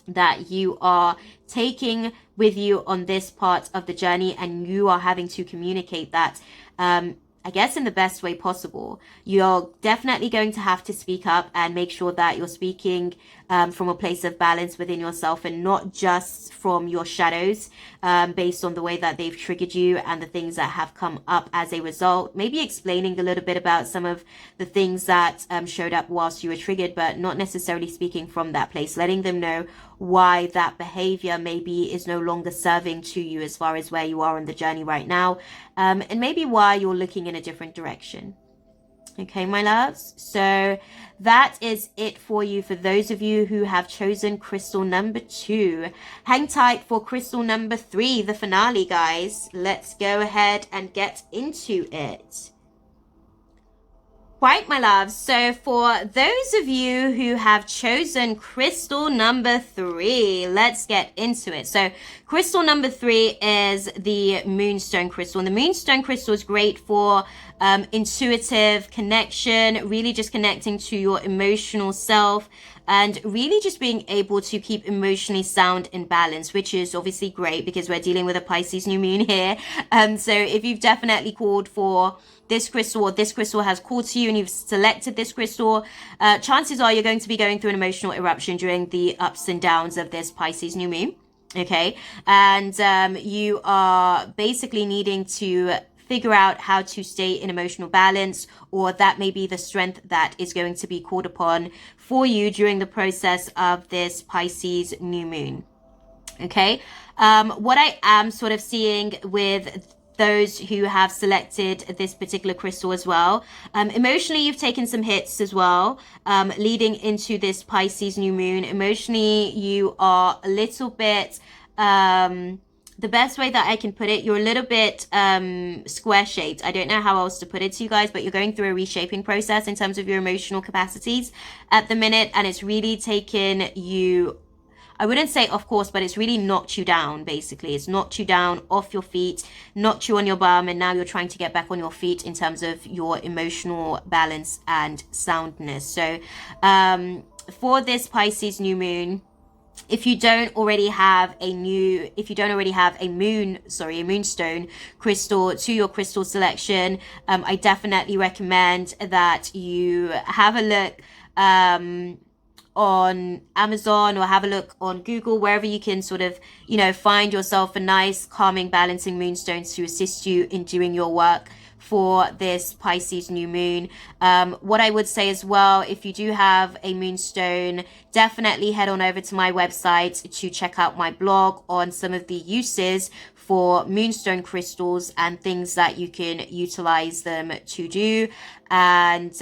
that you are taking with you on this part of the journey, and you are having to communicate that I guess in the best way possible. You're definitely going to have to speak up and make sure that you're speaking from a place of balance within yourself, and not just from your shadows, based on the way that they've triggered you and the things that have come up as a result. Maybe explaining a little bit about some of the things that showed up whilst you were triggered, but not necessarily speaking from that place, letting them know why that behavior maybe is no longer serving to you as far as where you are on the journey right now, and maybe why you're looking in a different direction. Okay, my loves, so that is it for you. For those of you who have chosen crystal number 2, hang tight for crystal number 3, the finale, guys. Let's go ahead and get into it. Right, my loves, so for those of you who have chosen crystal number 3, let's get into it. So crystal number 3 is the Moonstone Crystal. And the Moonstone Crystal is great for intuitive connection, really just connecting to your emotional self, and really just being able to keep emotionally sound and balanced, which is obviously great because we're dealing with a Pisces new moon here. So if you've definitely called for this crystal, or this crystal has called to you and you've selected this crystal, chances are you're going to be going through an emotional eruption during the ups and downs of this Pisces new moon. Okay, and you are basically needing to figure out how to stay in emotional balance, or that may be the strength that is going to be called upon for you during the process of this Pisces new moon. Okay, what I am sort of seeing with those who have selected this particular crystal as well, emotionally you've taken some hits as well, leading into this Pisces new moon. Emotionally you are a little bit the best way that I can put it, you're a little bit square shaped. I don't know how else to put it to you guys, but you're going through a reshaping process in terms of your emotional capacities at the minute, and it's really taken you, I wouldn't say off course, but it's really knocked you down, basically. It's knocked you down off your feet, knocked you on your bum, and now you're trying to get back on your feet in terms of your emotional balance and soundness. So for this Pisces new moon, if you don't already have a moonstone crystal to your crystal selection, I definitely recommend that you have a look on Amazon, or have a look on Google, wherever you can sort of, find yourself a nice, calming, balancing moonstone to assist you in doing your work for this Pisces new moon. What I would say as well, if you do have a moonstone, definitely head on over to my website to check out my blog on some of the uses for moonstone crystals and things that you can utilize them to do, and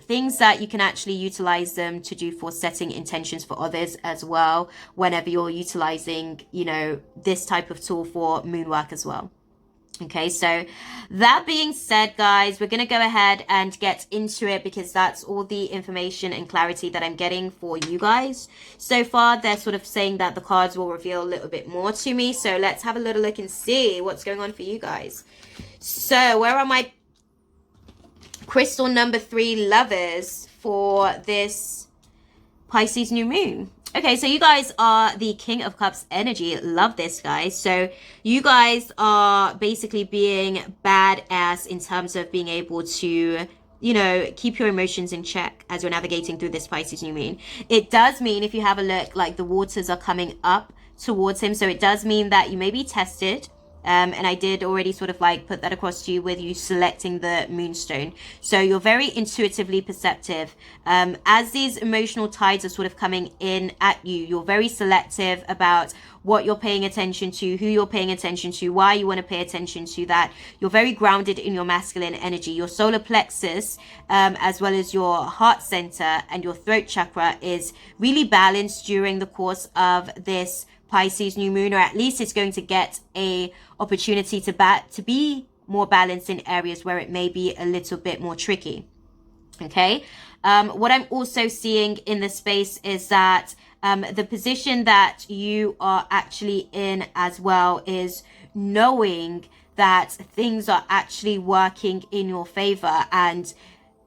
things that you can actually utilize them to do for setting intentions for others as well, whenever you're utilizing, this type of tool for moon work as well. Okay, so that being said, guys, we're going to go ahead and get into it, because that's all the information and clarity that I'm getting for you guys. So far, they're sort of saying that the cards will reveal a little bit more to me. So let's have a little look and see what's going on for you guys. So where are my crystal number 3 lovers for this Pisces new moon? Okay, so you guys are the King of Cups energy. Love this, guys. So you guys are basically being badass in terms of being able to, keep your emotions in check as you're navigating through this Pisces new moon. It does mean, if you have a look, like the waters are coming up towards him. So it does mean that you may be tested. And I did already sort of like put that across to you with you selecting the moonstone. So you're very intuitively perceptive. As these emotional tides are sort of coming in at you, you're very selective about what you're paying attention to, who you're paying attention to, why you want to pay attention to that. You're very grounded in your masculine energy. Your solar plexus, as well as your heart center and your throat chakra, is really balanced during the course of this Pisces new moon, or at least it's going to get a opportunity to be more balanced in areas where it may be a little bit more tricky. Okay. What I'm also seeing in the space is that the position that you are actually in as well is knowing that things are actually working in your favor, and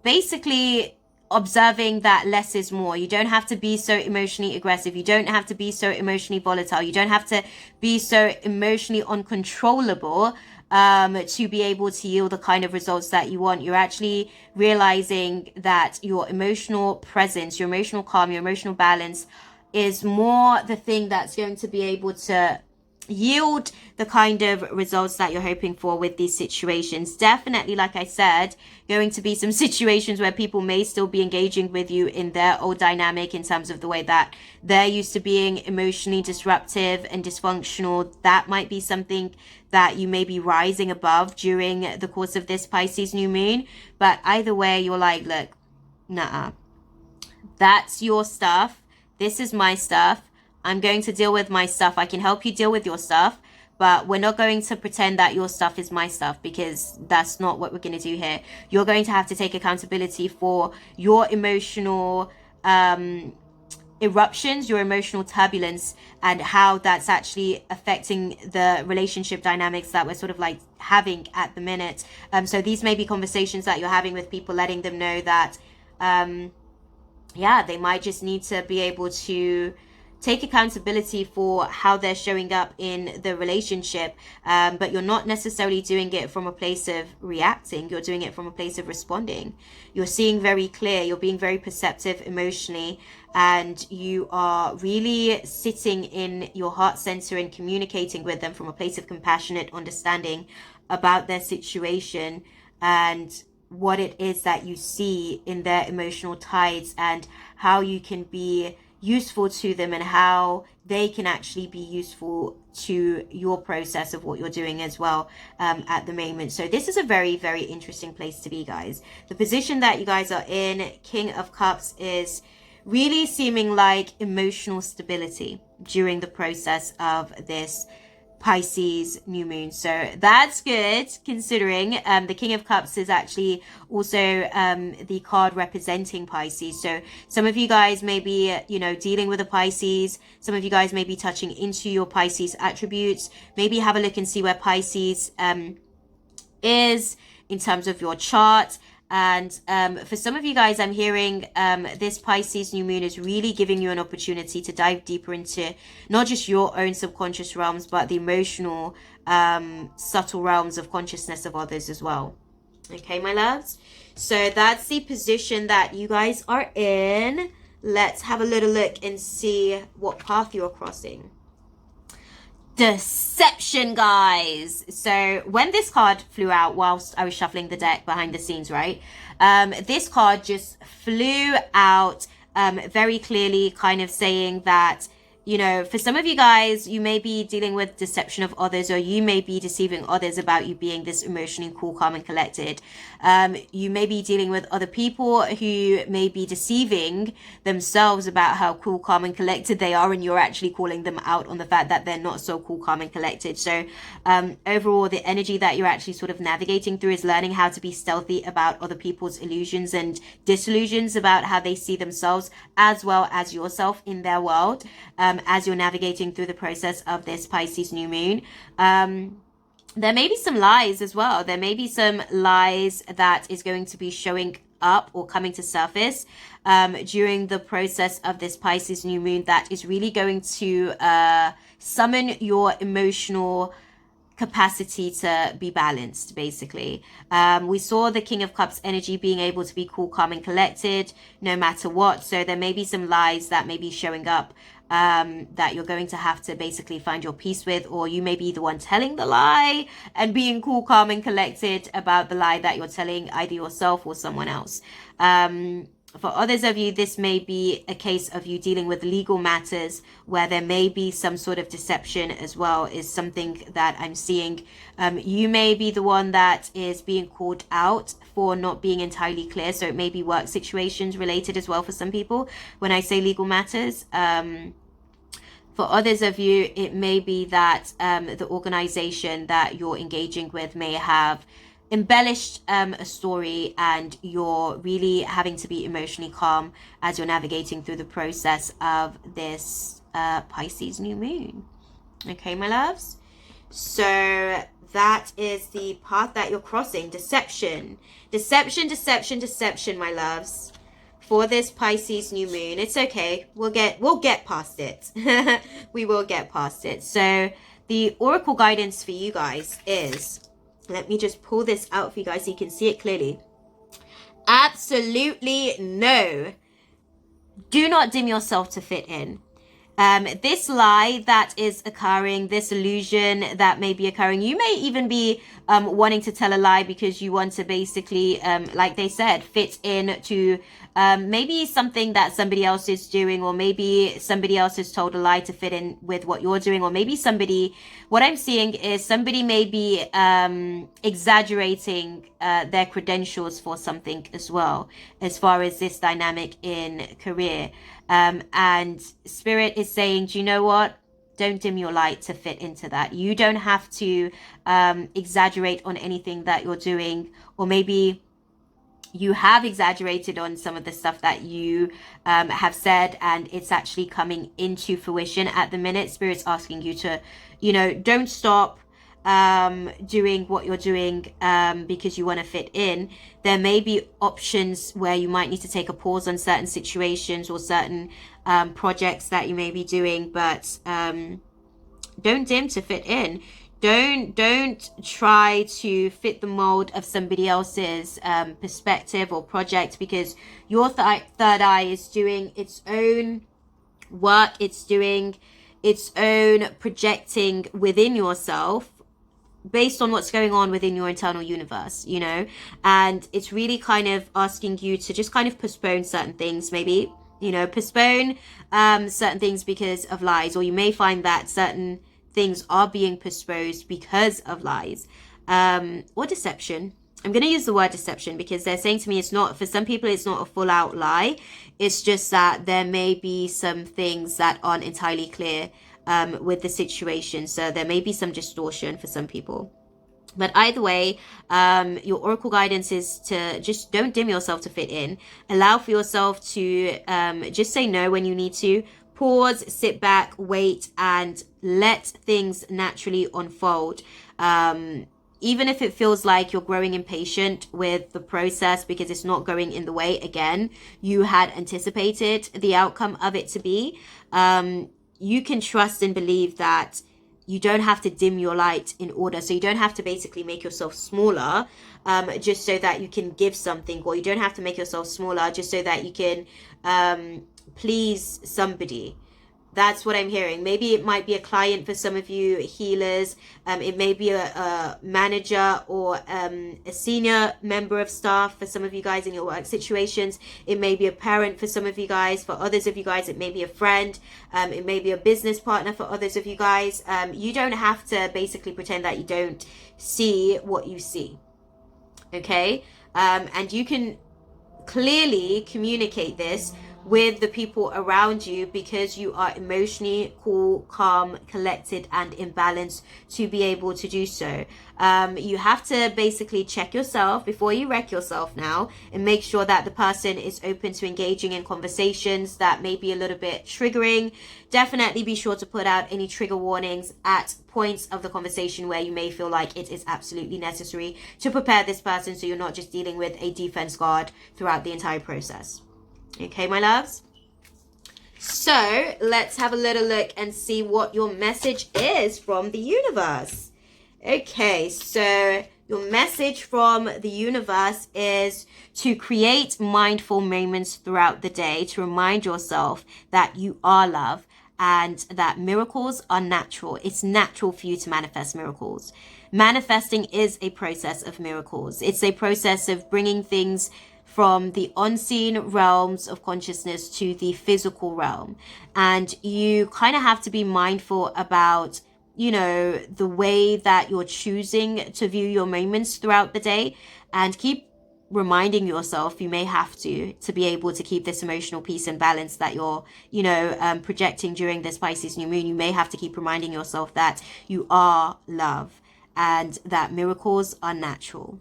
basically observing that less is more. You don't have to be so emotionally aggressive. You don't have to be so emotionally volatile. You don't have to be so emotionally uncontrollable to be able to yield the kind of results that you want. You're actually realizing that your emotional presence, your emotional calm, your emotional balance is more the thing that's going to be able to yield the kind of results that you're hoping for with these situations. Definitely, like I said, going to be some situations where people may still be engaging with you in their old dynamic in terms of the way that they're used to being emotionally disruptive and dysfunctional. That might be something that you may be rising above during the course of this Pisces new moon. But either way, you're like, look, nah, that's your stuff. This is my stuff. I'm going to deal with my stuff. I can help you deal with your stuff, but we're not going to pretend that your stuff is my stuff, because that's not what we're going to do here. You're going to have to take accountability for your emotional eruptions, your emotional turbulence, and how that's actually affecting the relationship dynamics that we're sort of like having at the minute. So these may be conversations that you're having with people, letting them know that yeah, they might just need to be able to take accountability for how they're showing up in the relationship, but you're not necessarily doing it from a place of reacting. You're doing it from a place of responding. You're seeing very clear, you're being very perceptive emotionally, and you are really sitting in your heart center and communicating with them from a place of compassionate understanding about their situation and what it is that you see in their emotional tides, and how you can be useful to them, and how they can actually be useful to your process of what you're doing as well at the moment. So this is a very, very interesting place to be, guys. The position that you guys are in, King of Cups, is really seeming like emotional stability during the process of this Pisces new moon. So that's good, considering the King of Cups is actually also the card representing Pisces. So some of you guys may be, dealing with a Pisces. Some of you guys may be touching into your Pisces attributes. Maybe have a look and see where Pisces is in terms of your chart. And for some of you guys, I'm hearing this Pisces new moon is really giving you an opportunity to dive deeper into not just your own subconscious realms, but the emotional, subtle realms of consciousness of others as well. Okay, my loves? So that's the position that you guys are in. Let's have a little look and see what path you're crossing. Deception, guys. So when this card flew out whilst I was shuffling the deck behind the scenes, right, this card just flew out very clearly, kind of saying that, for some of you guys, you may be dealing with deception of others, or you may be deceiving others about you being this emotionally cool, calm, and collected. You may be dealing with other people who may be deceiving themselves about how cool, calm, and collected they are, and you're actually calling them out on the fact that they're not so cool, calm, and collected. So overall, the energy that you're actually sort of navigating through is learning how to be stealthy about other people's illusions and disillusions about how they see themselves, as well as yourself in their world. As you're navigating through the process of this Pisces new moon. There may be some lies as well. There may be some lies that is going to be showing up or coming to surface during the process of this Pisces new moon that is really going to summon your emotional capacity to be balanced, basically. We saw the King of Cups energy being able to be cool, calm, and collected no matter what. So there may be some lies that may be showing up that you're going to have to basically find your peace with, or you may be the one telling the lie and being cool, calm, and collected about the lie that you're telling either yourself or someone else. For others of you, this may be a case of you dealing with legal matters where there may be some sort of deception as well, is something that I'm seeing. You may be the one that is being called out for not being entirely clear. So it may be work situations related as well for some people when I say legal matters. For others of you, it may be that the organization that you're engaging with may have embellished a story, and you're really having to be emotionally calm as you're navigating through the process of this Pisces new moon. Okay, my loves? So that is the path that you're crossing. Deception, my loves, for this Pisces new moon. It's okay. We'll get past it. We will get past it. So the oracle guidance for you guys is, let me just pull this out for you guys so you can see it clearly. Absolutely no. Do not dim yourself to fit in. This lie that is occurring, this illusion that may be occurring, you may even be wanting to tell a lie because you want to basically, like they said, fit in to maybe something that somebody else is doing, or maybe somebody else has told a lie to fit in with what you're doing, or maybe somebody, what I'm seeing is somebody may be exaggerating their credentials for something as well, as far as this dynamic in career. And Spirit is saying, do you know what? Don't dim your light to fit into that. You don't have to exaggerate on anything that you're doing, or maybe you have exaggerated on some of the stuff that you have said, and it's actually coming into fruition at the minute. Spirit's asking you to, don't stop doing what you're doing because you want to fit in. There may be options where you might need to take a pause on certain situations or certain projects that you may be doing, but don't dim to fit in. Don't try to fit the mold of somebody else's perspective or project, because your third eye is doing its own work. It's doing its own projecting within yourself based on what's going on within your internal universe, and it's really kind of asking you to just kind of postpone certain things, maybe, postpone certain things because of lies, or you may find that certain things are being postponed because of lies, or deception. I'm going to use the word deception because they're saying to me, it's not, for some people, it's not a full out lie. It's just that there may be some things that aren't entirely clear with the situation. So there may be some distortion for some people. But either way, your oracle guidance is to just don't dim yourself to fit in. Allow for yourself to just say no when you need to. Pause, sit back, wait, and let things naturally unfold. Even if it feels like you're growing impatient with the process because it's not going in the way, again, you had anticipated the outcome of it to be, you can trust and believe that you don't have to dim your light in order. So you don't have to basically make yourself smaller just so that you can give something, or you don't have to make yourself smaller just so that you can please somebody. That's what I'm hearing. Maybe it might be a client for some of you healers. It may be a manager or a senior member of staff for some of you guys in your work situations. It may be a parent for some of you guys. For others of you guys, it may be a friend. It may be a business partner for others of you guys. You don't have to basically pretend that you don't see what you see. Okay? And you can clearly communicate this with the people around you because you are emotionally cool, calm, collected, and in balance to be able to do so. You have to basically check yourself before you wreck yourself now, and make sure that the person is open to engaging in conversations that may be a little bit triggering. Definitely be sure to put out any trigger warnings at points of the conversation where you may feel like it is absolutely necessary to prepare this person, so you're not just dealing with a defense guard throughout the entire process. Okay, my loves? So let's have a little look and see what your message is from the universe. Okay, so your message from the universe is to create mindful moments throughout the day to remind yourself that you are love and that miracles are natural. It's natural for you to manifest miracles. Manifesting is a process of miracles. It's a process of bringing things from the unseen realms of consciousness to the physical realm. And you kind of have to be mindful about, the way that you're choosing to view your moments throughout the day, and keep reminding yourself, you may have to be able to keep this emotional peace and balance that you're, projecting during this Pisces new moon. You may have to keep reminding yourself that you are love and that miracles are natural.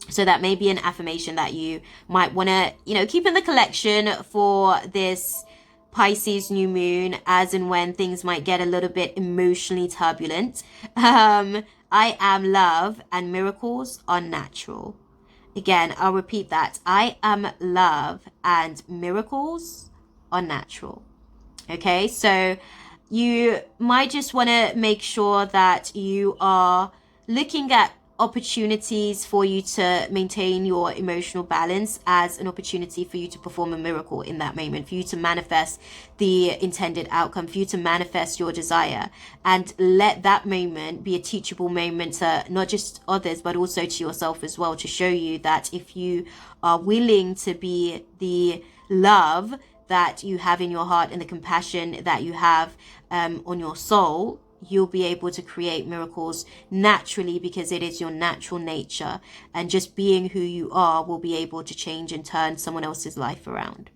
So that may be an affirmation that you might want to, keep in the collection for this Pisces new moon, as and when things might get a little bit emotionally turbulent. I am love and miracles are natural. Again, I'll repeat that. I am love and miracles are natural. Okay, so you might just want to make sure that you are looking at opportunities for you to maintain your emotional balance as an opportunity for you to perform a miracle in that moment, for you to manifest the intended outcome, for you to manifest your desire, and let that moment be a teachable moment to not just others but also to yourself as well, to show you that if you are willing to be the love that you have in your heart and the compassion that you have on your soul, you'll be able to create miracles naturally, because it is your natural nature, and just being who you are will be able to change and turn someone else's life around.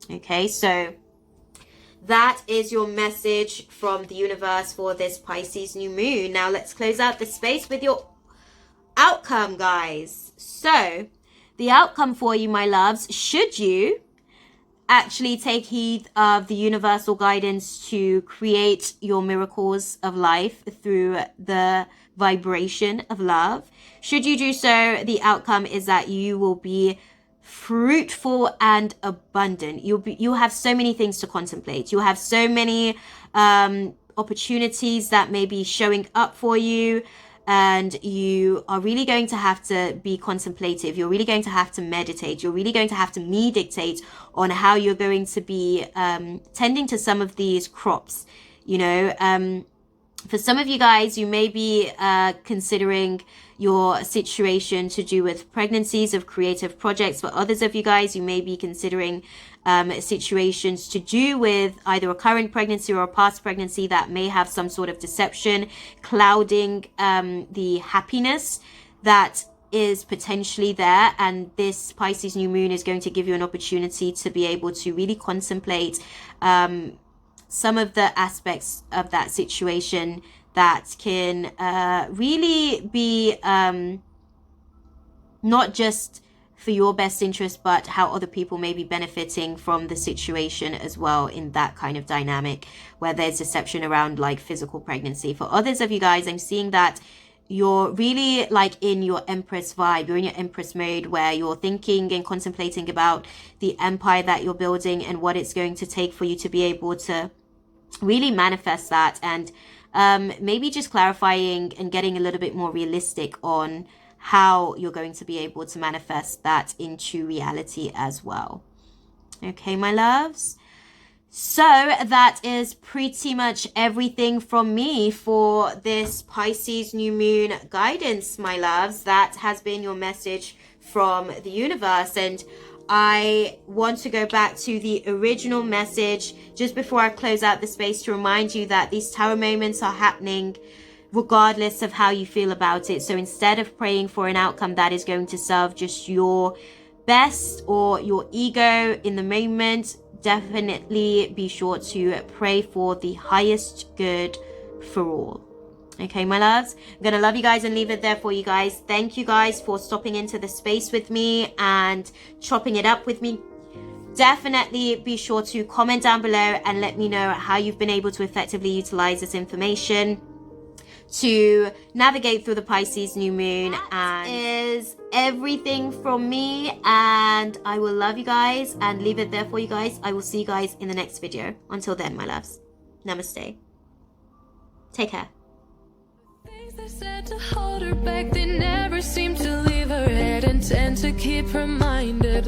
Okay, so that is your message from the universe for this Pisces new moon. Now let's close out the space with your outcome, guys. So the outcome for you, my loves, should you actually take heed of the universal guidance to create your miracles of life through the vibration of love, should you do so, the outcome is that you will be fruitful and abundant. You'll have so many things to contemplate. You'll have so many opportunities that may be showing up for you, and you are really going to have to be contemplative. You're really going to have to meditate. You're really going to have to meditate on how you're going to be tending to some of these crops. For some of you guys, you may be considering your situation to do with pregnancies of creative projects. For others of you guys, you may be considering situations to do with either a current pregnancy or a past pregnancy that may have some sort of deception clouding the happiness that is potentially there. And this Pisces new moon is going to give you an opportunity to be able to really contemplate some of the aspects of that situation that can really be not just for your best interest, but how other people may be benefiting from the situation as well, in that kind of dynamic where there's deception around like physical pregnancy. For others of you guys, I'm seeing that you're really like in your Empress vibe. You're in your Empress mode, where you're thinking and contemplating about the empire that you're building and what it's going to take for you to be able to really manifest that, and maybe just clarifying and getting a little bit more realistic on how you're going to be able to manifest that into reality as well. Okay, my loves. So that is pretty much everything from me for this Pisces new moon guidance, my loves. That has been your message from the universe, and I want to go back to the original message just before I close out the space to remind you that these tarot moments are happening regardless of how you feel about it. So instead of praying for an outcome that is going to serve just your best or your ego in the moment, definitely be sure to pray for the highest good for all. Okay, my loves, I'm gonna love you guys and leave it there for you guys. Thank you guys for stopping into the space with me and chopping it up with me. Definitely be sure to comment down below and let me know how you've been able to effectively utilize this information to navigate through the Pisces new moon. And is everything from me, and I will love you guys and leave it there for you guys. I will see you guys in the next video. Until then, my loves, namaste. Take care. Things they said to hold her back, they never seem to leave her head, and tend to keep her minded.